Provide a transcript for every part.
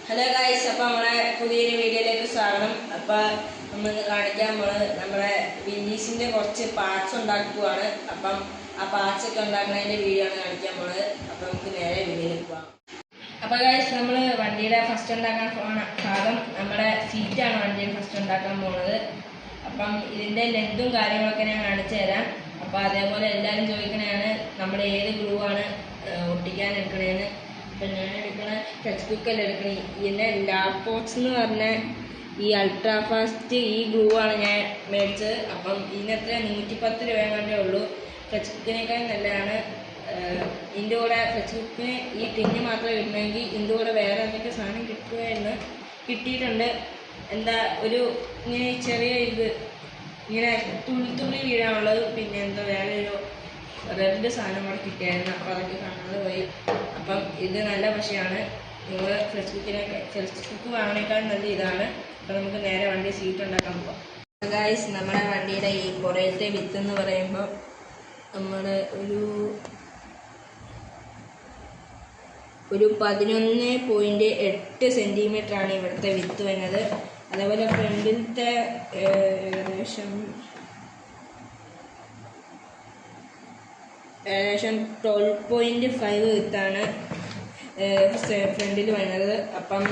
Hello guys, അപ്പോൾ നമ്മുടെ പുതിയൊരു വീഡിയോയിലേക്ക് സ്വാഗതം. അപ്പോൾ നമ്മൾ കാണിക്കാൻ നമ്മുടെ വില്ലീസിൻ്റെ കുറച്ച് പാർട്സ് ഉണ്ടാക്കുകയാണ്. അപ്പം ആ പാർട്സൊക്കെ ഉണ്ടാക്കുന്നതിൻ്റെ വീഡിയോ ആണ് കാണിക്കാൻ പോണത്. അപ്പോൾ നമുക്ക് നേരെ വീഡിയോയിലേക്ക് പോകാം. അപ്പോൾ ഗൈസ്, നമ്മൾ വണ്ടിയുടെ ഫസ്റ്റ് ഉണ്ടാക്കാൻ പോണ ഭാഗം നമ്മുടെ സീറ്റാണ് വണ്ടിയിൽ ഫസ്റ്റ് ഉണ്ടാക്കാൻ പോകുന്നത്. അപ്പം ഇതിൻ്റെ ലെങ്തും കാര്യങ്ങളൊക്കെ ഞാൻ കാണിച്ചു തരാം. അപ്പോൾ അതേപോലെ എല്ലാവരും ചോദിക്കണതാണ് നമ്മൾ ഏത് ഗ്ലൂ ആണ് ഒട്ടിക്കാൻ എടുക്കണേന്ന്. അപ്പം ഞാൻ എടുക്കണ ടച്ച് കുക്കല്ല എടുക്കണേ. ഇതിൻ്റെ ലാപ്പോക്സ് എന്ന് പറഞ്ഞ ഈ അൾട്രാ ഫാസ്റ്റ് ഈ ഗ്ലൂ ആണ് ഞാൻ മേടിച്ചത്. അപ്പം ഇതിനത്ര 110 രൂപ കണ്ടേ ഉള്ളൂ. ടച്ച് കുക്കിനേക്കാൾ നല്ലതാണ്. ഇതിൻ്റെ കൂടെ ടച്ച് കുക്കിന് ഈ ടിന്ന് മാത്രം കിട്ടണമെങ്കിൽ ഇതിൻ്റെ കൂടെ വേറെ എന്തൊക്കെ സാധനം കിട്ടുകയെന്ന് കിട്ടിയിട്ടുണ്ട്. എന്താ ഒരു ഇങ്ങനെ ചെറിയ ഇത് ഇങ്ങനെ തുള്ളി വീഴാനുള്ളത്, പിന്നെ എന്താ വേറെ ഒരു റെഡ് സാധനം കൂടെ കിട്ടിയായിരുന്നു. അപ്പോൾ അതൊക്കെ കാണാതെ പോയി. അപ്പം ഇത് നല്ല പശയാണ്. നിങ്ങൾ ഫ്രഷ് കുക്ക് വാങ്ങണേക്കാൾ നല്ല ഇതാണ്. അപ്പോൾ നമുക്ക് നേരെ വണ്ടി സീറ്റ് ഉണ്ടാക്കാൻ പോകാം. ഗൈസ്, നമ്മുടെ വണ്ടിയുടെ ഈ പുറത്തെ വിത്ത് എന്ന് പറയുമ്പോൾ നമ്മൾ ഒരു 11.8 സെൻറ്റിമീറ്ററാണ് ഇവിടുത്തെ വിത്ത് വരുന്നത്. അതേപോലെ ഫ്രണ്ടിലത്തെ ഏകദേശം 12.5 വിത്താണ് ഫ്രണ്ടിൽ വരുന്നത്. അപ്പം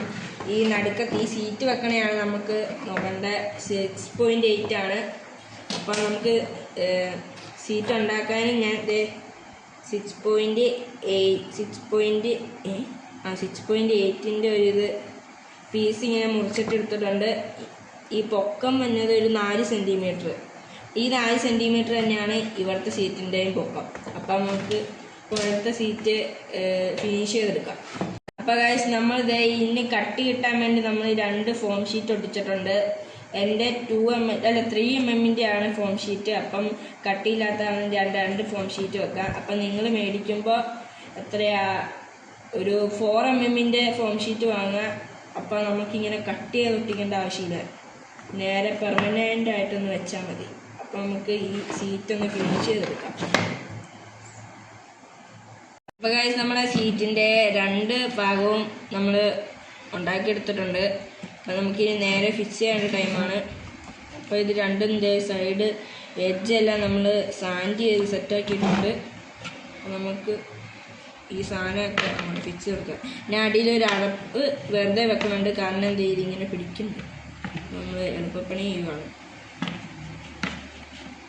ഈ നടുക്കത്ത് ഈ സീറ്റ് വെക്കണയാണ് നമുക്ക് നോക്കേണ്ട 6.8 ആണ്. അപ്പം നമുക്ക് സീറ്റ് ഉണ്ടാക്കാനും ഞാൻ 6.8ൻ്റെ ഒരു ഇത് പീസ് ഇങ്ങനെ മുറിച്ചിട്ടെടുത്തിട്ടുണ്ട്. ഈ പൊക്കം വന്നത് ഒരു 4 സെൻറ്റിമീറ്റർ. ഈ 4 സെൻറ്റിമീറ്റർ തന്നെയാണ് ഇവിടുത്തെ സീറ്റിൻ്റെയും പൊക്കം. അപ്പം നമുക്ക് ഇവിടുത്തെ സീറ്റ് ഫിനിഷ് ചെയ്തെടുക്കാം. അപ്പോൾ ഗൈസ്, നമ്മൾ ഇതിന് കട്ടി കിട്ടാൻ വേണ്ടി നമ്മൾ 2 ഫോം ഷീറ്റ് ഒട്ടിച്ചിട്ടുണ്ട്. എൻ്റെ 3 mm ആണ് ഫോം ഷീറ്റ്. അപ്പം കട്ടിയില്ലാത്തതാണ് 2 ഫോം ഷീറ്റ് വെക്കാം. അപ്പം നിങ്ങൾ മേടിക്കുമ്പോൾ എത്രയാ ഒരു 4 mm ഫോം ഷീറ്റ് വാങ്ങുക. അപ്പോൾ നമുക്കിങ്ങനെ കട്ട് ചെയ്ത് ഒട്ടിക്കേണ്ട ആവശ്യമില്ല. നേരെ പെർമനൻ്റ് ആയിട്ടൊന്ന് വെച്ചാൽ മതി. അപ്പോൾ നമുക്ക് ഈ സീറ്റ് ഒന്ന് ഫിനിഷ് ചെയ്തെടുക്കാം. അപ്പോൾ ഗൈസ്, നമ്മുടെ സീറ്റിൻ്റെ 2 ഭാഗവും നമ്മൾ ഉണ്ടാക്കിയെടുത്തിട്ടുണ്ട്. അപ്പോൾ നമുക്കിനി നേരെ ഫിക്സ് ചെയ്യേണ്ട ടൈമാണ്. അപ്പോൾ ഇത് രണ്ടും സൈഡ് എഡ്ജെല്ലാം നമ്മൾ സാൻഡ് ചെയ്ത് സെറ്റാക്കിയിട്ടുണ്ട്. നമുക്ക് ഈ സാധനമൊക്കെ നമ്മൾ ഫിക്സ് കൊടുക്കാം. ഞാൻ അടിയിലൊരു അടപ്പ് വെറുതെ വെക്കുന്നുണ്ട്, കാരണം എന്ത് ചെയ്ത് ഇങ്ങനെ പിടിക്കുന്നുണ്ട്. നമ്മൾ എളുപ്പപ്പണി ചെയ്യുകയാണ്.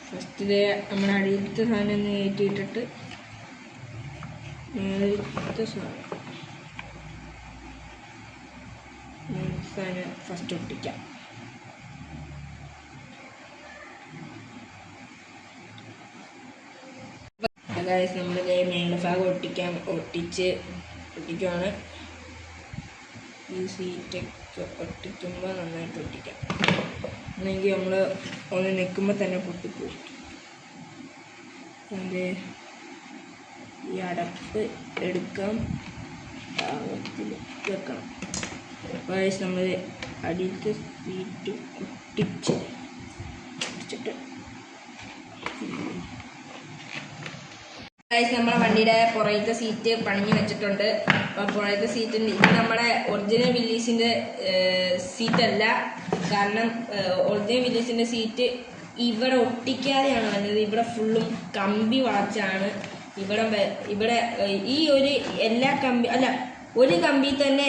ഫസ്റ്റ് നമ്മുടെ അടിയിലത്തെ സാധനം ഒന്ന് കയറ്റിയിട്ടിട്ട് മേളത്തെ സാധനം ഫസ്റ്റ് ഒട്ടിക്കാം. അതായത് നമ്മൾ മേളഭാഗം ഒട്ടിക്കുകയാണ്. ഈ സീറ്റൊക്കെ ഒട്ടിക്കുമ്പോൾ നന്നായിട്ട് ഒട്ടിക്കാം. അല്ലെങ്കിൽ നമ്മൾ ഒന്ന് നിൽക്കുമ്പോൾ തന്നെ പൊട്ടിപ്പോകും. അതിൻ്റെ ഈ അടപ്പ് എടുക്കാൻ പാകത്തിൽ വെക്കണം. അപ്പോൾ നമ്മൾ അടിയിലത്തെ സീറ്റ് ഒട്ടിച്ചിട്ട് നമ്മുടെ വണ്ടിയുടെ പുറത്തെ സീറ്റ് പണിഞ്ഞ് വെച്ചിട്ടുണ്ട്. അപ്പോൾ പുറത്തെ സീറ്റിൻ്റെ ഇത് നമ്മുടെ ഒറിജിനൽ വില്ലീസിൻ്റെ സീറ്റല്ല. കാരണം ഒറിജിനൽ വില്ലീസിൻ്റെ സീറ്റ് ഇവിടെ ഒട്ടിക്കാതെയാണ് വന്നത്. ഇവിടെ ഫുള്ളും കമ്പി വളച്ചാണ്. ഇവിടെ ഈ എല്ലാ കമ്പി അല്ല, ഒരു കമ്പി തന്നെ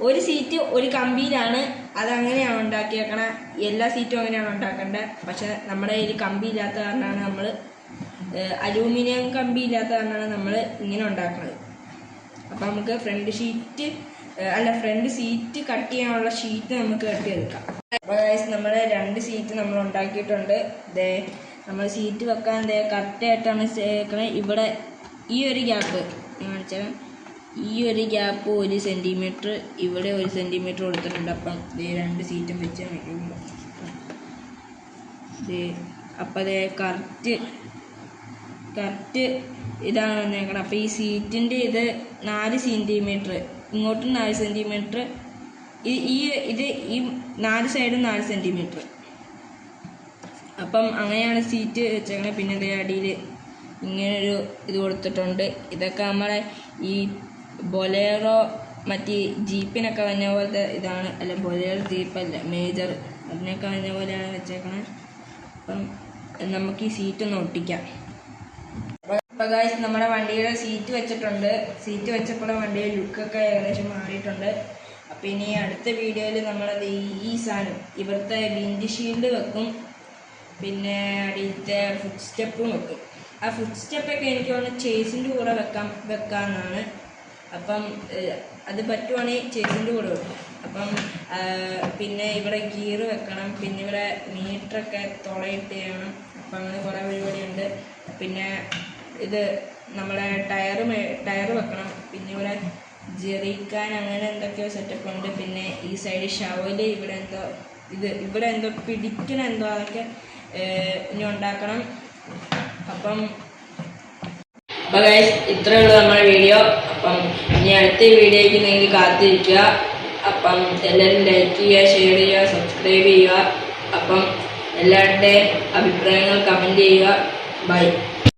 ഒരു സീറ്റ് ഒരു കമ്പിയിലാണ്. അതങ്ങനെയാണ് ഉണ്ടാക്കിയേക്കണ. എല്ലാ സീറ്റും അങ്ങനെയാണ് ഉണ്ടാക്കേണ്ടത്. പക്ഷെ നമ്മുടെ കയ്യിൽ കമ്പി ഇല്ലാത്ത കാരണമാണ് നമ്മൾ അലൂമിനിയം കമ്പി ഇല്ലാത്ത കാരണമാണ് നമ്മൾ ഇങ്ങനെ ഉണ്ടാക്കുന്നത്. അപ്പം നമുക്ക് ഫ്രണ്ട് സീറ്റ് കട്ട് ചെയ്യാനുള്ള ഷീറ്റ് നമുക്ക് കട്ട് ചെയ്തെടുക്കാം. അപ്പോൾ നമ്മൾ 2 സീറ്റ് നമ്മൾ ഉണ്ടാക്കിയിട്ടുണ്ട്. നമ്മൾ സീറ്റ് വെക്കാൻ കറക്റ്റായിട്ടാണ് ചേർക്കണത്. ഇവിടെ ഈ ഒരു ഗ്യാപ്പ് കാണിച്ചാൽ ഈ ഒരു ഗ്യാപ്പ് 1 സെൻറ്റിമീറ്റർ, ഇവിടെ 1 സെൻറ്റിമീറ്റർ കൊടുത്തിട്ടുണ്ട്. അപ്പം 2 സീറ്റും വെച്ച് വയ്ക്കുമ്പോൾ അപ്പം കറക്റ്റ് ഇതാണ് വന്നേക്കണം. അപ്പോൾ ഈ സീറ്റിൻ്റെ ഇത് 4 സെൻറ്റിമീറ്റർ, ഇങ്ങോട്ടും 4 സെൻറ്റിമീറ്റർ, ഈ 4 സൈഡും 4 സെൻറ്റിമീറ്റർ. അപ്പം അങ്ങനെയാണ് സീറ്റ് വെച്ചേക്കണത്. പിന്നെ അടിയിൽ ഇങ്ങനൊരു ഇത് കൊടുത്തിട്ടുണ്ട്. ഇതൊക്കെ നമ്മളെ ഈ ബൊലേറോ മറ്റ് ജീപ്പിനൊക്കെ വന്ന പോലത്തെ ഇതാണ്. അല്ല ബൊലേറോ ജീപ്പല്ല, മേജർ അതിനൊക്കെ വന്ന പോലെയാണ് വെച്ചേക്കണത്. അപ്പം നമുക്ക് ഈ സീറ്റ് ഒന്ന് ഒട്ടിക്കാം. അപ്പോൾ ഗൈസ് നമ്മുടെ വണ്ടിയുടെ സീറ്റ് വെച്ചിട്ടുണ്ട്. സീറ്റ് വെച്ചപ്പോൾ വണ്ടിയുടെ ലുക്കൊക്കെ ഏകദേശം മാറിയിട്ടുണ്ട്. അപ്പോൾ ഇനി അടുത്ത വീഡിയോയിൽ നമ്മളത് ഈ സാധനം ഇവിടുത്തെ വിൻഡ് ഷീൽഡ് വെക്കും, പിന്നെ അടിയിലത്തെ ഫുഡ് സ്റ്റെപ്പും വെക്കും. ആ ഫുഡ് സ്റ്റെപ്പൊക്കെ എനിക്ക് തോന്നുന്നു ചേസിൻ്റെ കൂടെ വെക്കാമെന്നാണ്. അപ്പം അത് പറ്റുവാണെങ്കിൽ ചേസിൻ്റെ കൂടെ വെക്കും. അപ്പം പിന്നെ ഇവിടെ ഗിയർ വെക്കണം, പിന്നെ ഇവിടെ മീറ്ററൊക്കെ തുളയിട്ട് ചെയ്യണം. അപ്പം അങ്ങനെ കുറേ പരിപാടിയുണ്ട്. പിന്നെ ഇത് നമ്മളെ ടയർ വെക്കണം, പിന്നെ ഇവിടെ ജെറിക്കാൻ അങ്ങനെ എന്തൊക്കെയോ സെറ്റപ്പ് ഉണ്ട്. പിന്നെ ഈ സൈഡ് ഷവല് ഇവിടെ എന്തോ പിടിക്കണ എന്തോ അതൊക്കെ ഇനി ഉണ്ടാക്കണം. അപ്പം ഗൈസ് ഇത്രയേ ഉള്ളൂ നമ്മുടെ വീഡിയോ. അപ്പം ഇനി അടുത്ത വീഡിയോയ്ക്ക് നിങ്ങൾക്ക് കാത്തിരിക്കുക. അപ്പം എല്ലാവരും ലൈക്ക് ചെയ്യുക, ഷെയർ ചെയ്യുക, സബ്സ്ക്രൈബ് ചെയ്യുക. അപ്പം എല്ലാവരുടെയും അഭിപ്രായങ്ങൾ കമൻറ്റ് ചെയ്യുക. ബൈ.